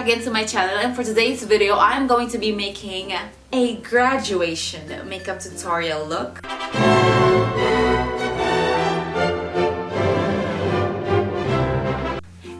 back again to my channel, and for today's video I'm going to be making a graduation makeup tutorial look.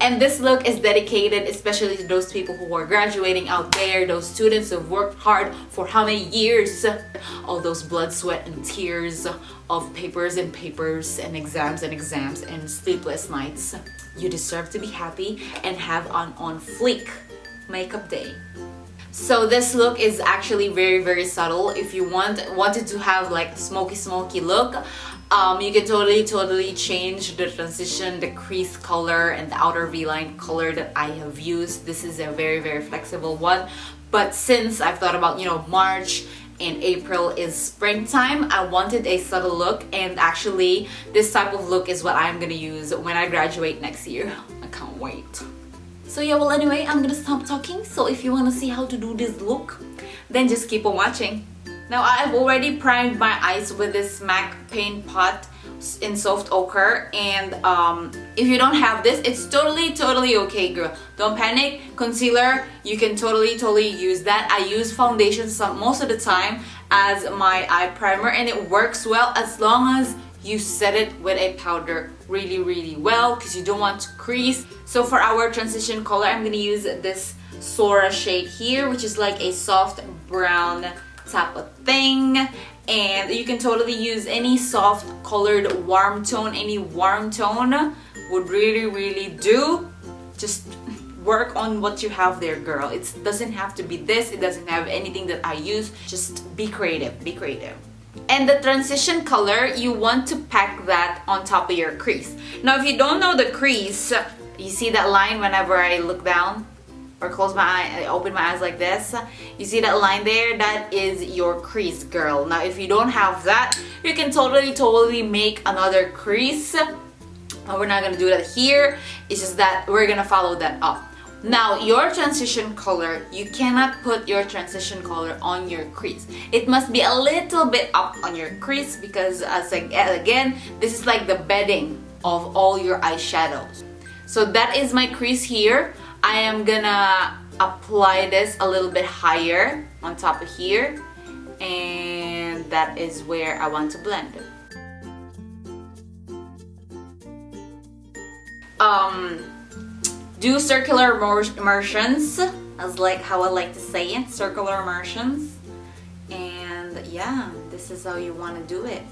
And this look is dedicated especially to those people who are graduating out there, those students who've worked hard for how many years, all those blood, sweat, and tears of papers and exams and sleepless nights. You deserve to be happy and have an on fleek makeup day. So this look is actually very subtle. If you wanted to have like a smoky look, you can totally change the transition, the crease color, and the outer V-line color that I have used. This is a very flexible one. But since I've thought about, March and April is springtime, I wanted a subtle look, and actually this type of look is what I'm gonna use when I graduate next year. I can't wait. So yeah, well anyway, I'm gonna stop talking. So if you wanna see how to do this look, then just keep on watching. Now I've already primed my eyes with this MAC paint pot in soft ochre, and if you don't have this, it's totally okay, girl. Don't panic. Concealer, you can totally use that. I use foundation most of the time as my eye primer, and it works well as long as you set it with a powder really well, because you don't want to crease. So for our transition color, I'm gonna use this Sora shade here, which is like a soft brown type of thing. And you can totally use any soft colored warm tone. Any warm tone would really do. Just work on what you have there, girl. It doesn't have to be this. It doesn't have anything that I use. Just be creative. And the transition color, you want to pack that on top of your crease. Now if you don't know the crease, you see that line whenever I look down or close my eye, I open my eyes like this, you see that line there? That is your crease, girl. Now if you don't have that, you can totally make another crease. We're not gonna do that here. It's just that we're gonna follow that up. Now your transition color, you cannot put your transition color on your crease. It must be a little bit up on your crease, because again, this is like the bedding of all your eyeshadows. So that is my crease here. I am gonna apply this a little bit higher on top of here, and that is where I want to blend. Do circular immersions, as like how I like to say it, circular immersions. And yeah, this is how you want to do it.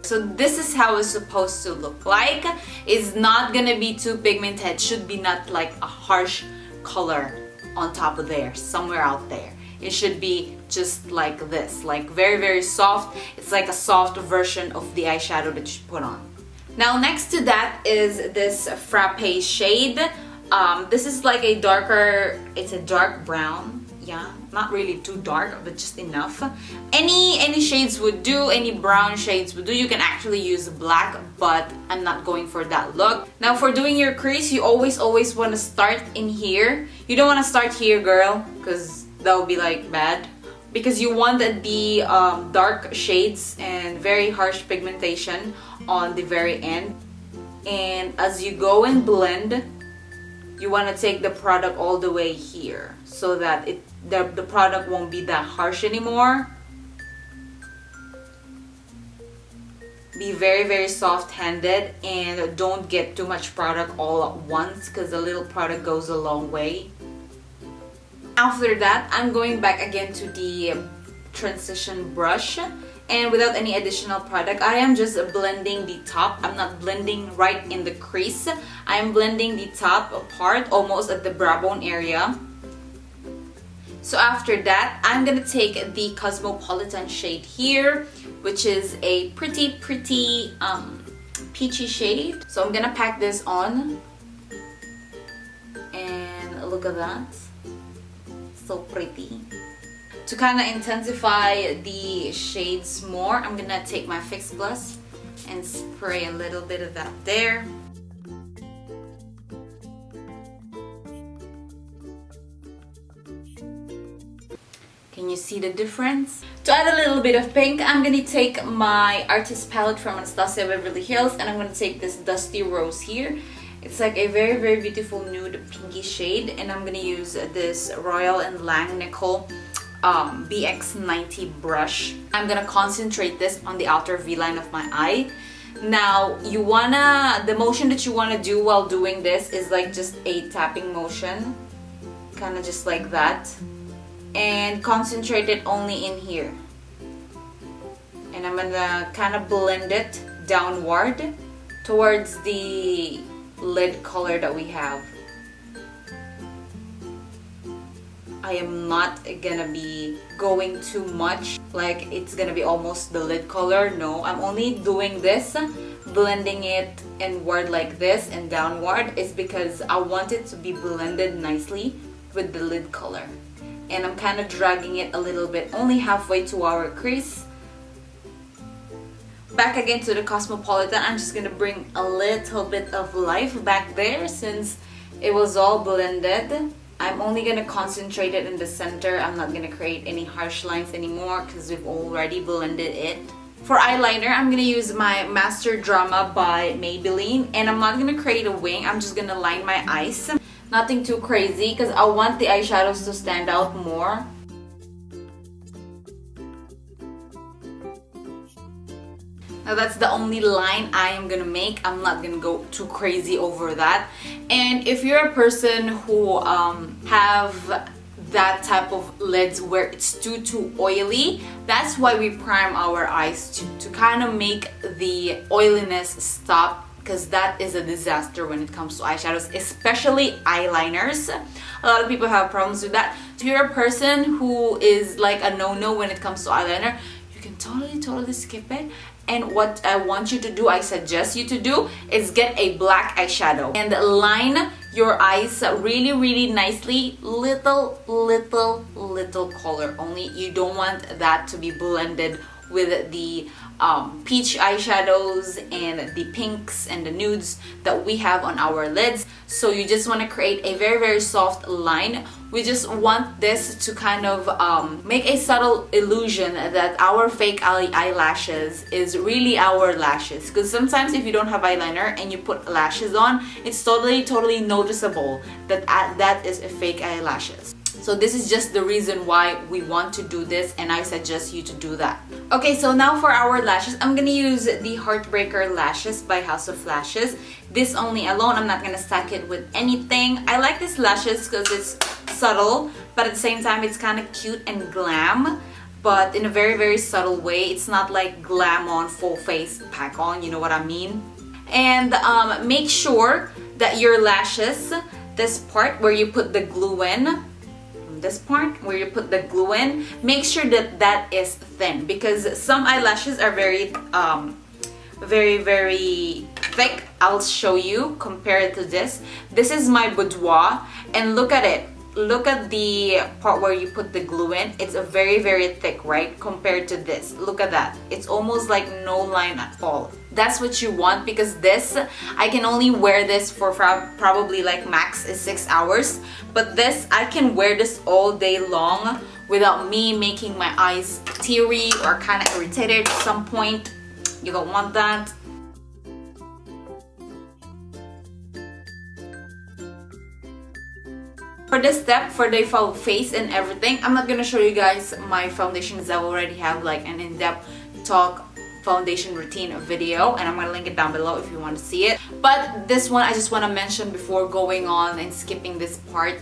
So this is how it's supposed to look like. It's not gonna be too pigmented. Should be not like a harsh color on top of there, somewhere out there. It should be just like this, like very soft. It's like a soft version of the eyeshadow that you put on. Now next to that is this frappe shade. This is like a darker, it's a dark brown. Yeah, not really too dark, but just enough. Any shades would do, any brown shades would do. You can actually use black, but I'm not going for that look. Now for doing your crease, you always want to start in here. You don't want to start here, girl, because that would be like bad. Because you want the dark shades and very harsh pigmentation on the very end. And as you go and blend, you want to take the product all the way here, so that the product won't be that harsh anymore. Be very soft-handed, and don't get too much product all at once, because a little product goes a long way. After that, I'm going back again to the transition brush, and without any additional product, I am just blending the top. I'm not blending right in the crease. I am blending the top part, almost at the brow bone area. So after that, I'm gonna take the Cosmopolitan shade here, which is a pretty peachy shade. So I'm gonna pack this on, and look at that. So pretty. To kind of intensify the shades more, I'm gonna take my Fix Plus and spray a little bit of that there. Can you see the difference? To add a little bit of pink, I'm gonna take my artist palette from Anastasia Beverly Hills, and I'm gonna take this Dusty Rose here. It's It's like a very, very beautiful nude pinky shade, and I'm gonna use this Royal & Lang Nickel BX90 brush. I'm gonna concentrate this on the outer V-line of my eye. Now, the motion that you wanna do while doing this is like just a tapping motion, kind of just like that, and concentrate it only in here. And I'm gonna kind of blend it downward towards the lid color that we have. I am not gonna be going too much, like it's gonna be almost the lid color. No, I'm only doing this, blending it inward like this and downward, is because I want it to be blended nicely with the lid color. And I'm kind of dragging it a little bit, only halfway to our crease. Back again to the Cosmopolitan, I'm just gonna bring a little bit of life back there since it was all blended. I'm only gonna concentrate it in the center. I'm not gonna create any harsh lines anymore because we've already blended it. For eyeliner, I'm gonna use my Master Drama by Maybelline, and I'm not gonna create a wing. I'm just gonna line my eyes. Nothing too crazy because I want the eyeshadows to stand out more. Now that's the only line I am gonna make. I'm not gonna go too crazy over that. And if you're a person who have that type of lids where it's too oily, that's why we prime our eyes to kind of make the oiliness stop, because that is a disaster when it comes to eyeshadows, especially eyeliners. A lot of people have problems with that. If you're a person who is like a no-no when it comes to eyeliner, you can totally skip it. And what I want you to do, I suggest you to do, is get a black eyeshadow and line your eyes really nicely. Little color only. You don't want that to be blended with the peach eyeshadows and the pinks and the nudes that we have on our lids. So you just want to create a very soft line. We just want this to kind of make a subtle illusion that our fake eyelashes is really our lashes, because sometimes if you don't have eyeliner and you put lashes on, it's totally noticeable that that is a fake eyelashes. So this is just the reason why we want to do this, and I suggest you to do that. Okay, so now for our lashes, I'm gonna use the Heartbreaker Lashes by House of Lashes. This only alone, I'm not gonna stack it with anything. I like these lashes because it's subtle, but at the same time it's kind of cute and glam, but in a very subtle way. It's not like glam on, full face pack on, you know what I mean? And make sure that your lashes, this part where you put the glue in, this part where you put the glue in, make sure that that is thin, because some eyelashes are very thick. I'll show you. Compare it to this. This is my boudoir, and look at it. Look at the part where you put the glue in. It's a very thick, right? Compared to this, look at that. It's almost like no line at all. That's what you want, because this, I can only wear this for probably like max is 6 hours, but this, I can wear this all day long without me making my eyes teary or kind of irritated at some point. You don't want that. For this step, for the full face and everything, I'm not gonna show you guys my foundations. I already have like an in-depth talk foundation routine video, and I'm gonna link it down below if you want to see it. But this one, I just want to mention before going on and skipping this part.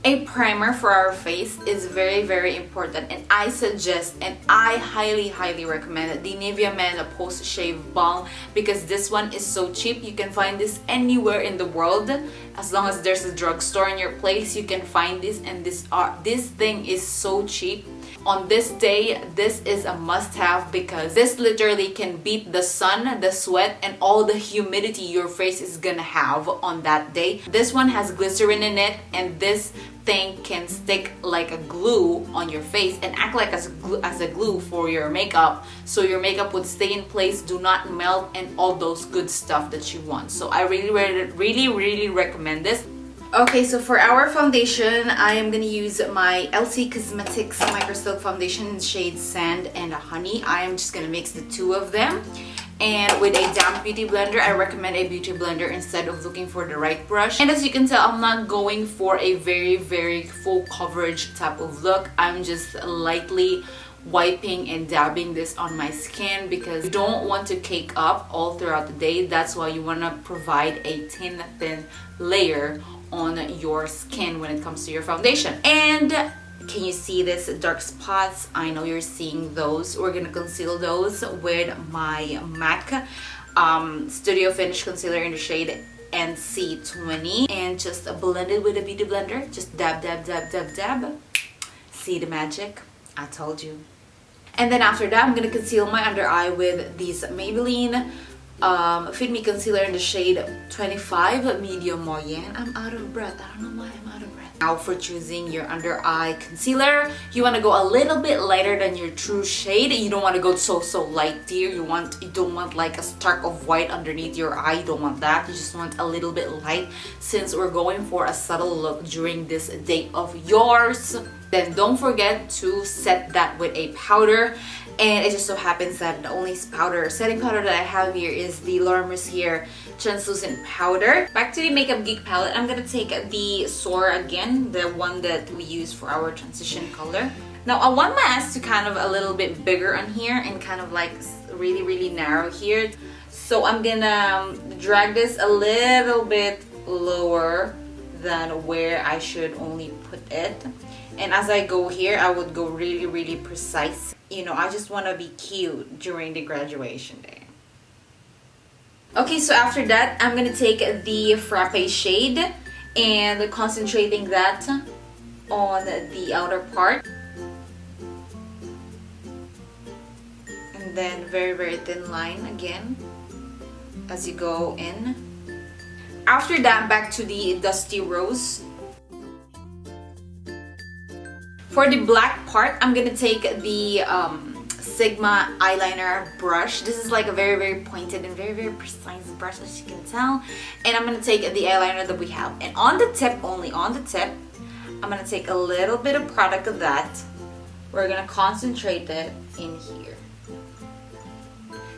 A primer for our face is very important, and I suggest and I highly recommend the Nivea Men Post Shave Balm, because this one is so cheap. You can find this anywhere in the world. As long as there's a drugstore in your place, you can find this, and this thing is so cheap. On this day, this is a must-have, because this literally can beat the sun, the sweat, and all the humidity your face is gonna have on that day. This one has glycerin in it, and this thing can stick like a glue on your face and act like as a glue for your makeup, so your makeup would stay in place, do not melt, and all those good stuff that you want. So I really recommend this. Okay, so for our foundation, I am gonna use my Elcie Cosmetics Micro Silk Foundation in shades Sand and Honey. I am just gonna mix the two of them, And with a damp beauty blender, I recommend a beauty blender instead of looking for the right brush. And as you can tell, I'm not going for a very full coverage type of look. I'm just lightly wiping and dabbing this on my skin because you don't want to cake up all throughout the day. That's why you want to provide a thin layer on your skin when it comes to your foundation. And can you see this dark spots? I know you're seeing those. We're gonna conceal those with my MAC Studio Finish Concealer in the shade NC20, and just blend it with a beauty blender. Just dab. See the magic? I told you. And then after that, I'm gonna conceal my under eye with these Maybelline Fit Me Concealer in the shade 25 Medium Moyen. I'm out of breath. I don't know why I'm out of breath. Now for choosing your under eye concealer, you want to go a little bit lighter than your true shade. You don't want to go so light, dear. You don't want like a stark of white underneath your eye. You don't want that. You just want a little bit light, since we're going for a subtle look during this day of yours. Then don't forget to set that with a powder. And it just so happens that the only setting powder that I have here is the Mercier translucent powder. Back to the Makeup Geek palette, I'm gonna take the Soar again, the one that we use for our transition color. Now I want my eyes to kind of a little bit bigger on here and kind of like really narrow here. So I'm gonna drag this a little bit lower than where I should only put it. And as I go here, I would go really precise. You know, I just want to be cute during the graduation day. Okay, so after that, I'm going to take the Frappe shade and concentrating that on the outer part. And then very thin line again as you go in. After that, back to the Dusty Rose. For the black part, I'm gonna take the Sigma eyeliner brush. This is like a very pointed and very precise brush, as you can tell. And I'm gonna take the eyeliner that we have. And on the tip, only on the tip, I'm gonna take a little bit of product of that. We're gonna concentrate it in here.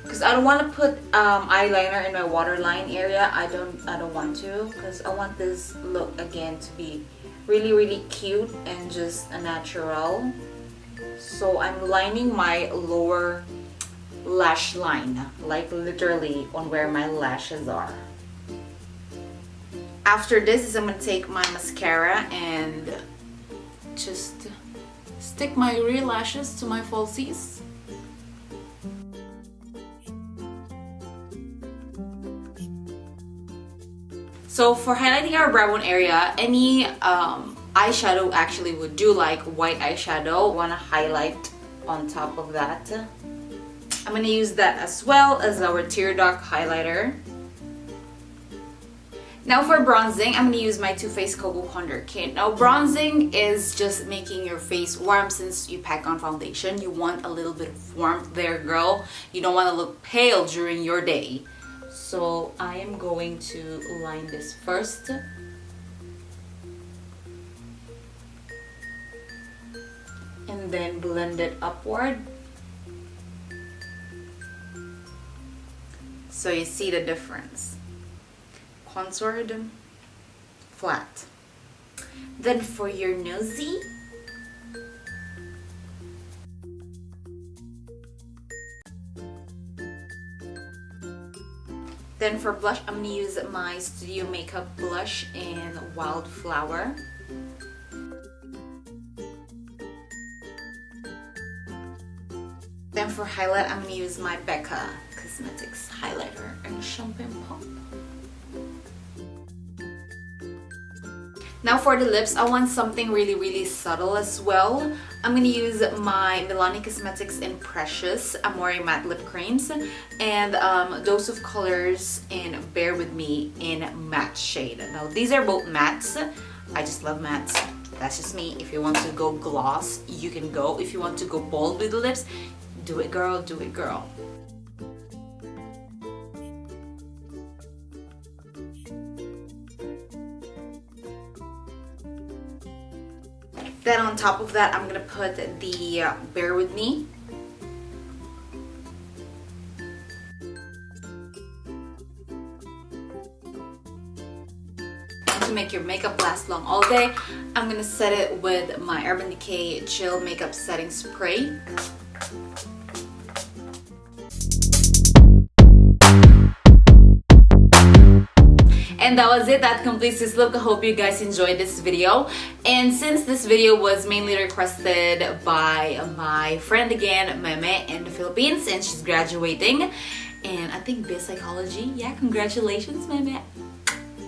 Because I don't want to put eyeliner in my waterline area. I don't want to, because I want this look again to be really cute and just a natural. So I'm lining my lower lash line, like literally on where my lashes are. After this I'm gonna take my mascara and just stick my real lashes to my falsies. So for highlighting our brow bone area, any eyeshadow actually would do, like white eyeshadow. Want to highlight on top of that. I'm going to use that as well as our tear duct highlighter. Now for bronzing, I'm going to use my Too Faced Cocoa Contour Kit. Now bronzing is just making your face warm. Since you pack on foundation, you want a little bit of warmth there, girl. You don't want to look pale during your day. So I am going to line this first. And then blend it upward. So you see the difference. Contoured, flat. Then for your nosy, then for blush, I'm gonna use my Studio Makeup blush in Wildflower. Then for highlight, I'm gonna use my Becca Cosmetics highlighter in Champagne Pop. Now for the lips, I want something really subtle as well. I'm gonna use my Milani Cosmetics in Precious Amore Matte Lip Creams and Dose of Colors in Bear With Me in Matte Shade. Now these are both mattes. I just love mattes. That's just me. If you want to go gloss, you can go. If you want to go bold with the lips, do it, girl, do it, girl. Then on top of that, I'm gonna put the Bear With Me. to make your makeup last long all day, I'm gonna set it with my Urban Decay Chill Makeup Setting Spray. And that was it. That completes this look. I hope you guys enjoyed this video. And since this video was mainly requested by my friend again, Meme, in the Philippines, and she's graduating, and I think BS Psychology. Yeah, congratulations, Meme.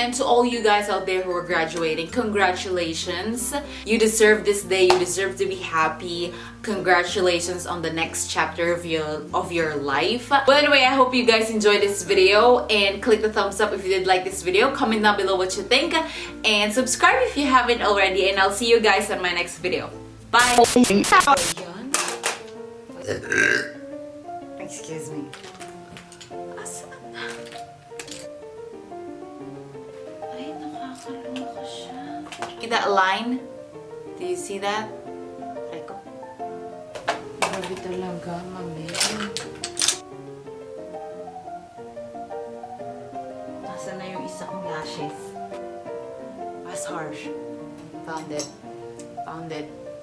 And to all you guys out there who are graduating, congratulations. You deserve this day. You deserve to be happy. Congratulations on the next chapter of your life. But anyway, I hope you guys enjoyed this video, and click the thumbs up if you did like this video. Comment down below what you think, and subscribe if you haven't already, and I'll see you guys on my next video. Bye! Excuse me. See that line? Do you see that? Reko. Grabe talaga, mami. Nasaan na yung isa kong lashes? That's harsh. Found it. Found it.